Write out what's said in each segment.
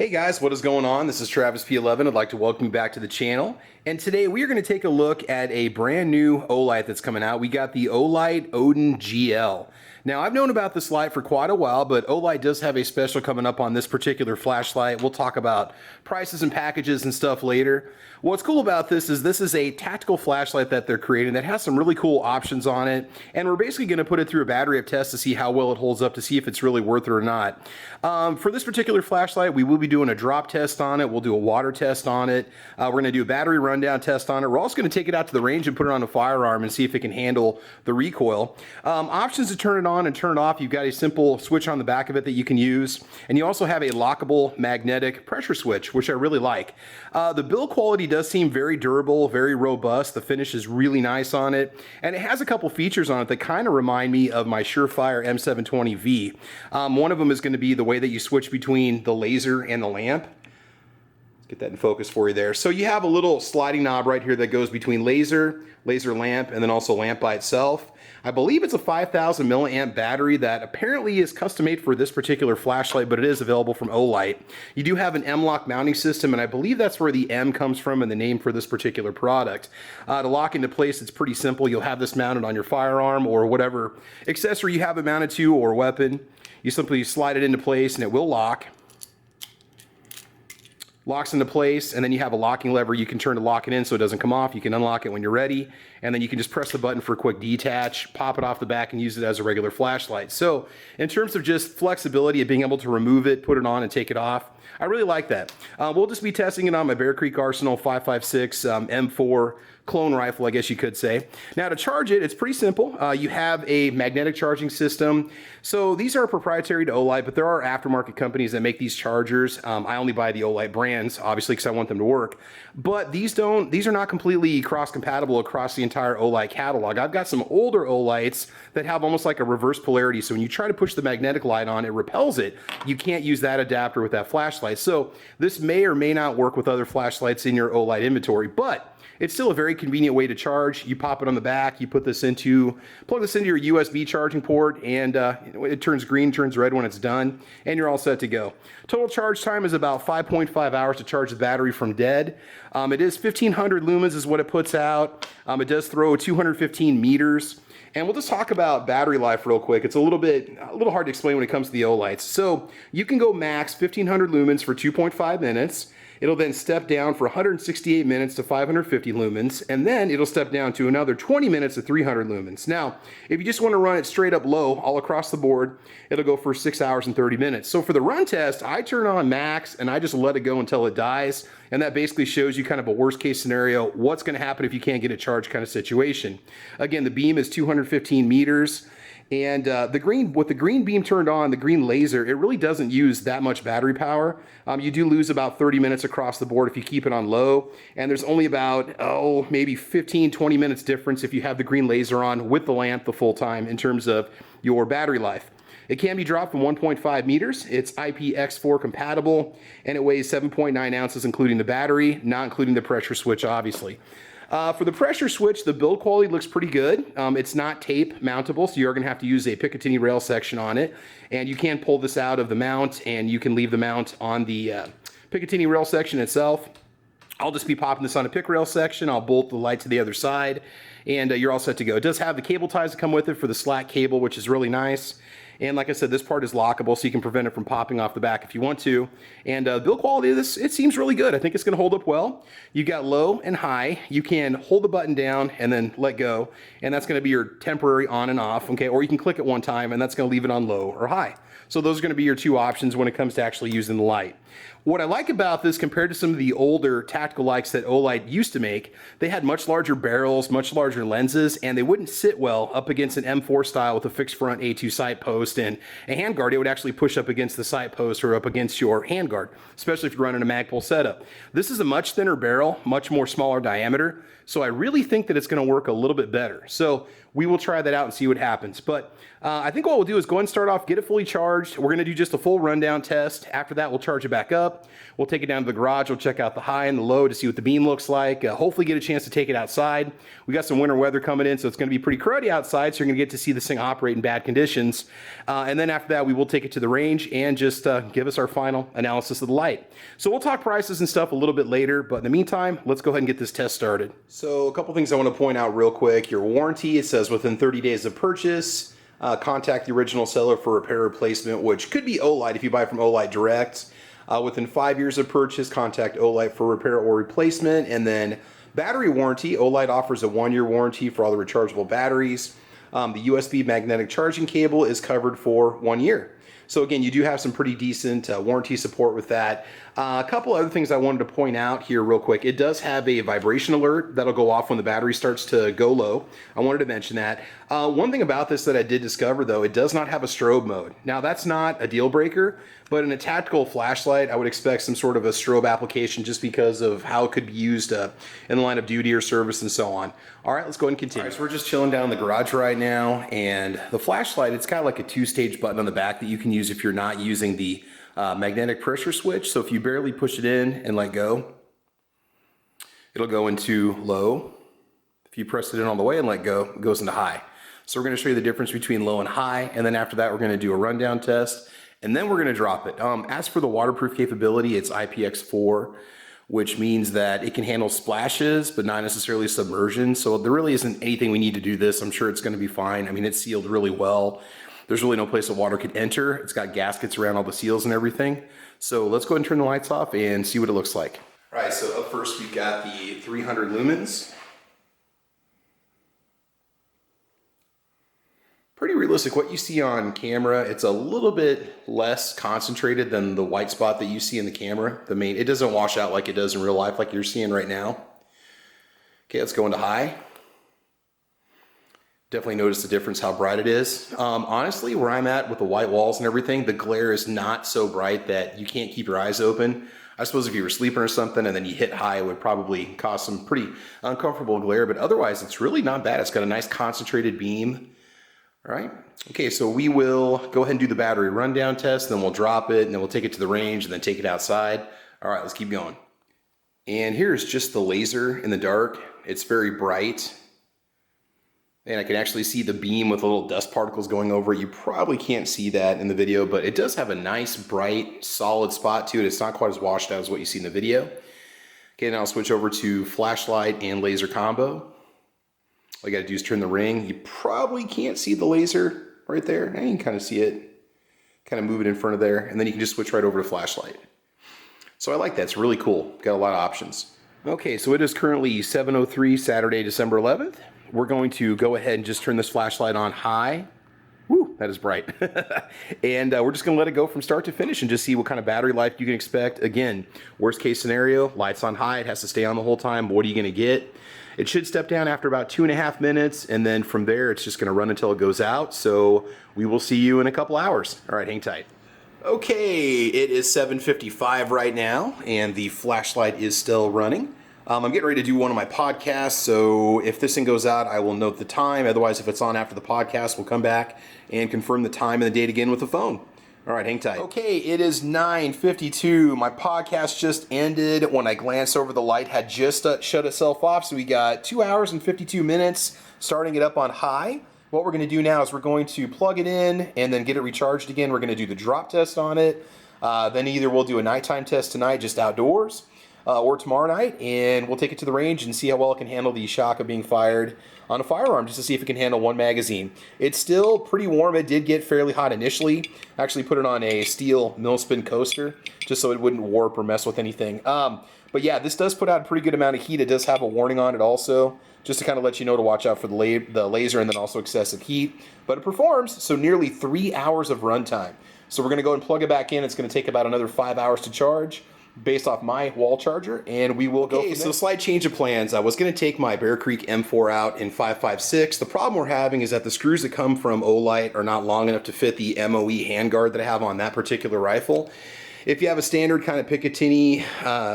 Hey guys, what is going on? This is Travis P11. I'd like to welcome you back to the channel. And today we are going to take a look at a brand new Olight that's coming out. We got the Olight Odin GL. Now, I've known about this light for quite a while, but Olight does have a special coming up on this particular flashlight. We'll talk about prices and packages and stuff later. What's cool about this is a tactical flashlight that they're creating that has some really cool options on it, and we're basically going to put it through a battery of tests to see how well it holds up, to see if it's really worth it or not. For this particular flashlight, we will be doing a drop test on it. We'll do a water test on it. We're going to do a battery rundown test on it. We're also going to take it out to the range and put it on a firearm and see if it can handle the recoil. Options to turn it on and turn it off. You've got a simple switch on the back of it that you can use, and you also have a lockable magnetic pressure switch, which I really like. The build quality does seem very durable, very robust. The finish is really nice on it, and it has a couple features on it that kind of remind me of my Surefire M720V. One of them is going to be the way that you switch between the laser and the lamp. Get that in focus for you there. So you have a little sliding knob right here that goes between laser lamp, and then also lamp by itself. I believe it's a 5,000 milliamp battery that apparently is custom made for this particular flashlight, but it is available from Olight. You do have an M-lock mounting system, and I believe that's where the M comes from and the name for this particular product. To lock into place, it's pretty simple. You'll have this mounted on your firearm or whatever accessory you have it mounted to, or weapon. You simply slide it into place and it will lock. Locks into place, and then you have a locking lever. You can turn to lock it in so it doesn't come off. You can unlock it when you're ready, and then you can just press the button for a quick detach, pop it off the back, and use it as a regular flashlight. So in terms of just flexibility of being able to remove it, put it on, and take it off, I really like that. We'll just be testing it on my Bear Creek Arsenal 5.56 M4 clone rifle, I guess you could say. Now, to charge it, it's pretty simple. You have a magnetic charging system. So these are proprietary to Olight, but there are aftermarket companies that make these chargers. I only buy the Olight brands, obviously, because I want them to work. But these are not completely cross-compatible across the entire Olight catalog. I've got some older Olights that have almost like a reverse polarity. So when you try to push the magnetic light on, it repels it. You can't use that adapter with that flashlight. So this may or may not work with other flashlights in your Olight inventory, but it's still a very convenient way to charge. You pop it on the back, you plug this into your USB charging port, and it turns green, turns red when it's done, and you're all set to go. Total charge time is about 5.5 hours to charge the battery from dead. It is 1500 lumens is what it puts out. It does throw 215 meters. And we'll just talk about battery life real quick. It's a little hard to explain when it comes to the Olights. So you can go max 1500 lumens for 2.5 minutes. It'll then step down for 168 minutes to 550 lumens, and then it'll step down to another 20 minutes to 300 lumens. Now, if you just want to run it straight up low, all across the board, it'll go for 6 hours and 30 minutes. So for the run test, I turn on max and I just let it go until it dies, and that basically shows you kind of a worst case scenario, what's going to happen if you can't get a charge kind of situation. Again, the beam is 215 meters. And with the green beam turned on, the green laser, it really doesn't use that much battery power. You do lose about 30 minutes across the board if you keep it on low. And there's only about, maybe 15, 20 minutes difference if you have the green laser on with the lamp the full time in terms of your battery life. It can be dropped from 1.5 meters. It's IPX4 compatible, and it weighs 7.9 ounces, including the battery, not including the pressure switch, obviously. For the pressure switch, the build quality looks pretty good. It's not tape mountable, so you're going to have to use a Picatinny rail section on it. And you can pull this out of the mount, and you can leave the mount on the Picatinny rail section itself. I'll just be popping this on a pick rail section. I'll bolt the light to the other side, and you're all set to go. It does have the cable ties that come with it for the slack cable, which is really nice. And like I said, this part is lockable, so you can prevent it from popping off the back if you want to. And build quality of this, it seems really good. I think it's going to hold up well. You got low and high. You can hold the button down and then let go, and that's going to be your temporary on and off, okay? Or you can click it one time, and that's going to leave it on low or high. So those are going to be your two options when it comes to actually using the light. What I like about this compared to some of the older tactical lights that Olight used to make, they had much larger barrels, much larger lenses, and they wouldn't sit well up against an M4 style with a fixed front A2 sight post and a handguard. It would actually push up against the sight post or up against your handguard, especially if you're running a Magpul setup. This is a much thinner barrel, much more smaller diameter, So I really think that it's going to work a little bit better. So we will try that out and see what happens. But I think what we'll do is go ahead and start off, get it fully charged. We're going to do just a full rundown test. After that, we'll charge it back up. We'll take it down to the garage. We'll check out the high and the low to see what the beam looks like. Hopefully get a chance to take it outside. We got some winter weather coming in, so it's going to be pretty cruddy outside. So you're going to get to see this thing operate in bad conditions. And then after that, we will take it to the range and just give us our final analysis of the light. So we'll talk prices and stuff a little bit later. But in the meantime, let's go ahead and get this test started. So a couple things I want to point out real quick. Your warranty, it says within 30 days of purchase. Contact the original seller for repair or replacement, which could be Olight if you buy from Olight direct. Within 5 years of purchase, contact Olight for repair or replacement. And then battery warranty, Olight offers a 1-year warranty for all the rechargeable batteries. The USB magnetic charging cable is covered for 1 year. So again, you do have some pretty decent warranty support with that. A couple other things I wanted to point out here real quick. It does have a vibration alert that'll go off when the battery starts to go low. I wanted to mention that. One thing about this that I did discover though, it does not have a strobe mode. Now that's not a deal breaker, but in a tactical flashlight, I would expect some sort of a strobe application just because of how it could be used in the line of duty or service and so on. All right, let's go ahead and continue. All right, so we're just chilling down in the garage right now, and the flashlight, it's got like a 2-stage button on the back that you can use if you're not using the magnetic pressure switch. So if you barely push it in and let go, it'll go into low. If you press it in all the way and let go, it goes into high. So we're going to show you the difference between low and high, and then after that we're going to do a rundown test, and then we're going to drop it. As for the waterproof capability, it's IPX4, which means that it can handle splashes but not necessarily submersion. So there really isn't anything we need to do this. I'm sure it's going to be fine. I mean, it's sealed really well. There's really no place that water could enter. It's got gaskets around all the seals and everything. So let's go ahead and turn the lights off and see what it looks like. All right, so up first we've got the 300 lumens. Pretty realistic. What you see on camera, it's a little bit less concentrated than the white spot that you see in the camera. It doesn't wash out like it does in real life like you're seeing right now. Okay, let's go into high. Definitely notice the difference how bright it is. Honestly, where I'm at with the white walls and everything, the glare is not so bright that you can't keep your eyes open. I suppose if you were sleeping or something and then you hit high, it would probably cause some pretty uncomfortable glare, but otherwise it's really not bad. It's got a nice concentrated beam. All right. Okay, so we will go ahead and do the battery rundown test, then we'll drop it, and then we'll take it to the range and then take it outside. All right, let's keep going. And here's just the laser in the dark. It's very bright. And I can actually see the beam with little dust particles going over it. You probably can't see that in the video, but it does have a nice, bright, solid spot to it. It's not quite as washed out as what you see in the video. Okay, now I'll switch over to flashlight and laser combo. All you gotta do is turn the ring. You probably can't see the laser right there. Now you can kind of see it, kind of move it in front of there, and then you can just switch right over to flashlight. So I like that, it's really cool. Got a lot of options. Okay, so it is currently 7:03 Saturday, December 11th. We're going to go ahead and just turn this flashlight on high. Woo, that is bright. And we're just gonna let it go from start to finish and just see what kind of battery life you can expect. Again, worst case scenario, lights on high, it has to stay on the whole time. But what are you gonna get? It should step down after about 2.5 minutes, and then from there, it's just gonna run until it goes out. So we will see you in a couple hours. All right, hang tight. Okay, it is 7:55 right now, and the flashlight is still running. I'm getting ready to do one of my podcasts, so if this thing goes out, I will note the time. Otherwise, if it's on after the podcast, we'll come back and confirm the time and the date again with the phone. All right, hang tight. Okay, it is 9:52. My podcast just ended. When I glanced over, the light had just shut itself off, so we got 2 hours and 52 minutes starting it up on high. What we're going to do now is we're going to plug it in and then get it recharged again. We're going to do the drop test on it. Then either we'll do a nighttime test tonight just outdoors, or tomorrow night, and we'll take it to the range and see how well it can handle the shock of being fired on a firearm, just to see if it can handle one magazine. It's still pretty warm. It did get fairly hot initially. Actually put it on a steel millspin coaster just so it wouldn't warp or mess with anything. But yeah, this does put out a pretty good amount of heat. It does have a warning on it also, just to kind of let you know to watch out for the laser and then also excessive heat. But it performs, so nearly 3 hours of runtime. So we're going to go and plug it back in. It's going to take about another 5 hours to charge, based off my wall charger, and we will go from there. So slight change of plans. I was going to take my Bear Creek M4 out in 5.56. The problem we're having is that the screws that come from Olight are not long enough to fit the MOE handguard that I have on that particular rifle. If you have a standard kind of Picatinny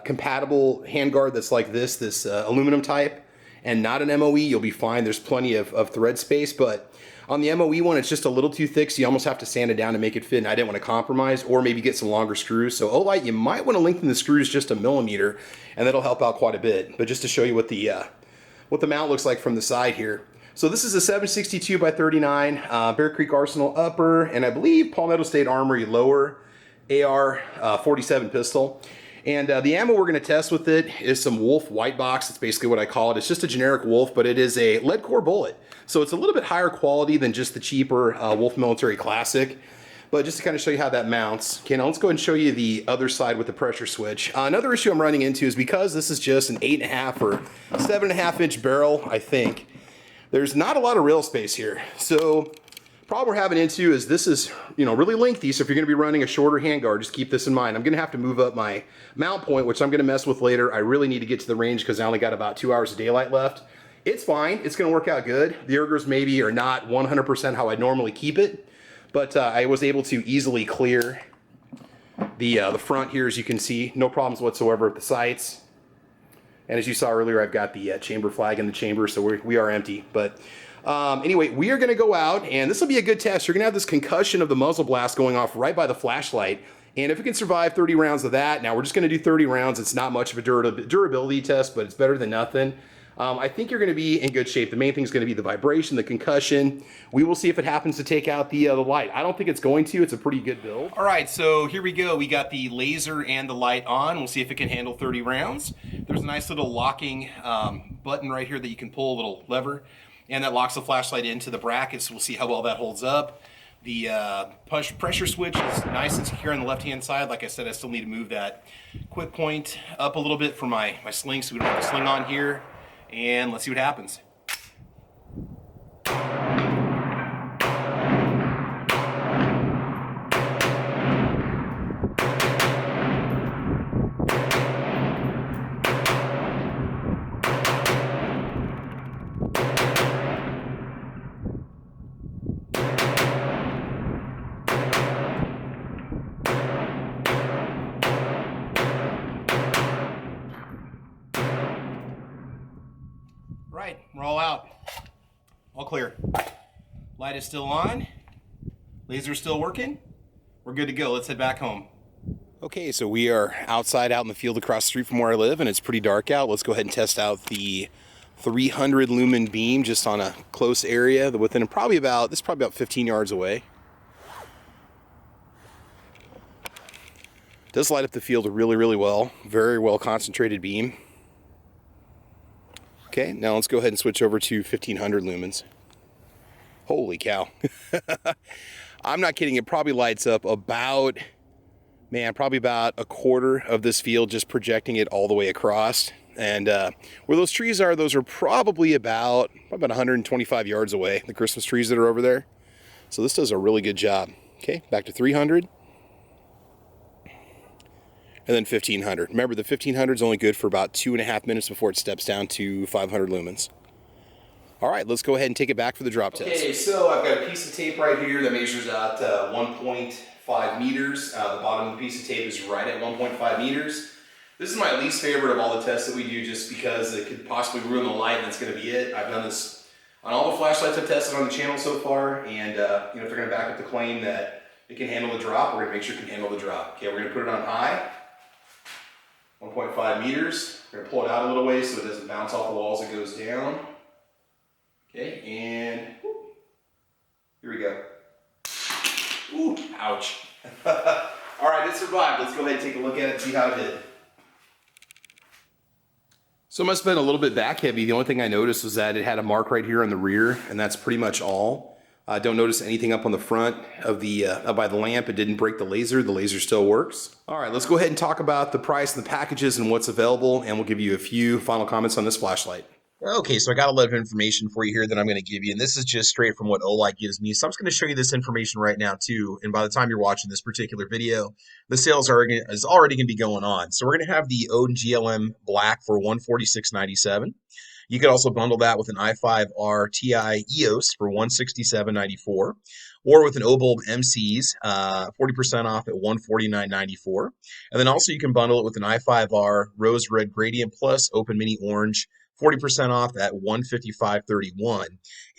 compatible handguard that's like this aluminum type, and not an MOE, you'll be fine. There's plenty of thread space, but on the MOE one, it's just a little too thick, so you almost have to sand it down to make it fit, and I didn't want to compromise, or maybe get some longer screws. So Olight, you might want to lengthen the screws just a millimeter, and that'll help out quite a bit. But just to show you what the mount looks like from the side here. So this is a 762 by 39 Bear Creek Arsenal upper, and I believe Palmetto State Armory lower AR 47 pistol. And the ammo we're going to test with it is some Wolf white box. It's basically what I call it. It's just a generic Wolf, but it is a lead core bullet. So it's a little bit higher quality than just the cheaper Wolf Military Classic. But just to kind of show you how that mounts. Okay, now let's go ahead and show you the other side with the pressure switch. Another issue I'm running into is because this is just an 8.5 or 7.5 inch barrel, I think, there's not a lot of rail space here. So problem we're having into is this is, really lengthy. So if you're going to be running a shorter handguard, just keep this in mind. I'm going to have to move up my mount point, which I'm going to mess with later. I really need to get to the range because I only got about 2 hours of daylight left. It's fine. It's going to work out good. The ergers maybe are not 100% how I normally keep it, but I was able to easily clear the front here, as you can see. No problems whatsoever at the sights. And as you saw earlier, I've got the chamber flag in the chamber, so we are empty. But anyway, we are going to go out, and this will be a good test. You're going to have this concussion of the muzzle blast going off right by the flashlight. And if it can survive 30 rounds of that, now we're just going to do 30 rounds. It's not much of a durability test, but it's better than nothing. I think you're going to be in good shape. The main thing is going to be the vibration, the concussion. We will see if it happens to take out the light. I don't think it's going to. It's a pretty good build. All right, so here we go. We got the laser and the light on. We'll see if it can handle 30 rounds. There's a nice little locking button right here that you can pull, a little lever, and that locks the flashlight into the brackets. We'll see how well that holds up. The pressure switch is nice and secure on the left-hand side. Like I said, I still need to move that quick point up a little bit for my sling, so we don't have the sling on here. And let's see what happens. Right, we're all out. All clear. Light is still on. Laser's still working. We're good to go. Let's head back home. Okay, so we are outside out in the field across the street from where I live, and it's pretty dark out. Let's go ahead and test out the 300 Lumen Beam just on a close area within probably about 15 yards away. Does light up the field really, really well. Very well concentrated beam. Okay, now let's go ahead and switch over to 1500 lumens. Holy cow. I'm not kidding, it probably lights up probably about a quarter of this field, just projecting it all the way across. And where those trees are, those are probably about 125 yards away, the Christmas trees that are over there. So this does a really good job. Okay, back to 300. And then 1500. Remember, the 1500 is only good for about 2.5 minutes before it steps down to 500 lumens. All right, let's go ahead and take it back for the drop test. Okay, so I've got a piece of tape right here that measures out 1.5 meters. The bottom of the piece of tape is right at 1.5 meters. This is my least favorite of all the tests that we do, just because it could possibly ruin the light, and that's going to be it. I've done this on all the flashlights I've tested on the channel so far, and if they're going to back up the claim that it can handle the drop, we're going to make sure it can handle the drop. Okay, we're going to put it on high. 1.5 meters. We're going to pull it out a little ways so it doesn't bounce off the walls as it goes down. Okay, and whoop, here we go. Ooh, ouch. All right, it survived. Let's go ahead and take a look at it and see how it did. So it must have been a little bit back heavy. The only thing I noticed was that it had a mark right here on the rear, and that's pretty much all. Don't notice anything up on the front of the up by the lamp. It didn't break the laser. The laser still works. All right, let's go ahead and talk about the price and the packages and what's available, and we'll give you a few final comments on this flashlight. Okay, so I got a lot of information for you here that I'm going to give you, and this is just straight from what Olight gives me. So I'm just going to show you this information right now too, and by the time you're watching this particular video, the sales is already going to be going on. So we're going to have the Odin GL M Black for $146.97. You could also bundle that with an i5R Ti EOS for $167.94, or with an Obulb MCs, 40% off at $149.94. And then also you can bundle it with an i5R Rose Red Gradient Plus Open Mini Orange 40% off at $155.31.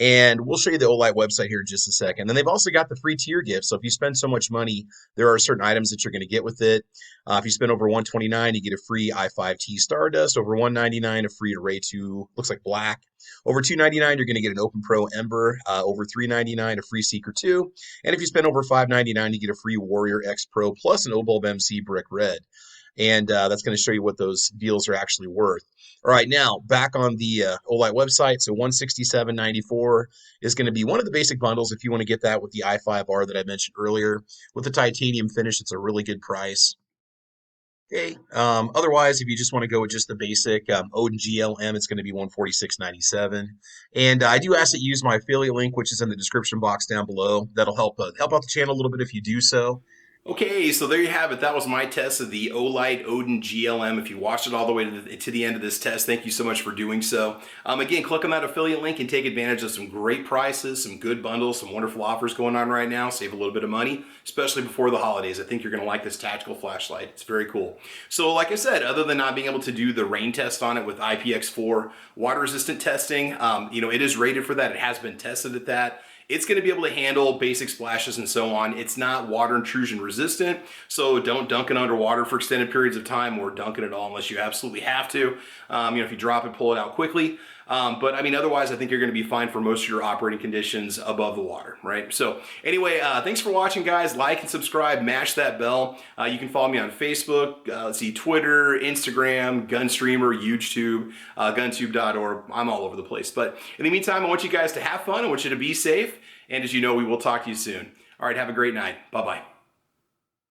And we'll show you the Olight website here in just a second. Then they've also got the free tier gift. So if you spend so much money, there are certain items that you're going to get with it. If you spend over $129, you get a free i5T Stardust. Over $199, a free Array 2, looks like black. Over $299, you're going to get an Open Pro Ember. Over $399, a free Seeker 2. And if you spend over $599, you get a free Warrior X Pro plus an Obulb MC Brick Red. And that's going to show you what those deals are actually worth. All right, now back on the Olight website. So $167.94 is going to be one of the basic bundles if you want to get that with the i5R that I mentioned earlier. With the titanium finish, it's a really good price. Okay. Otherwise, if you just want to go with just the basic Odin GL M, it's going to be $146.97. And I do ask that you use my affiliate link, which is in the description box down below. That'll help out the channel a little bit if you do so. Okay, so there you have it. That was my test of the Olight Odin GL M. If you watched it all the way to the end of this test, thank you so much for doing so. Again, click on that affiliate link and take advantage of some great prices, some good bundles, some wonderful offers going on right now. Save a little bit of money, especially before the holidays. I think you're going to like this tactical flashlight. It's very cool. So like I said, other than not being able to do the rain test on it with IPX4 water resistant testing, it is rated for that. It has been tested at that. It's going to be able to handle basic splashes and so on. It's not water intrusion resistant, so don't dunk it underwater for extended periods of time or dunk it at all unless you absolutely have to. If you drop it, pull it out quickly. But I mean, otherwise, I think you're going to be fine for most of your operating conditions above the water, right? So anyway, thanks for watching, guys. Like and subscribe, mash that bell. You can follow me on Facebook, Twitter, Instagram, Gunstreamer, UGEtube, guntube.org. I'm all over the place. But in the meantime, I want you guys to have fun. I want you to be safe. And as you know, we will talk to you soon. All right, have a great night. Bye-bye.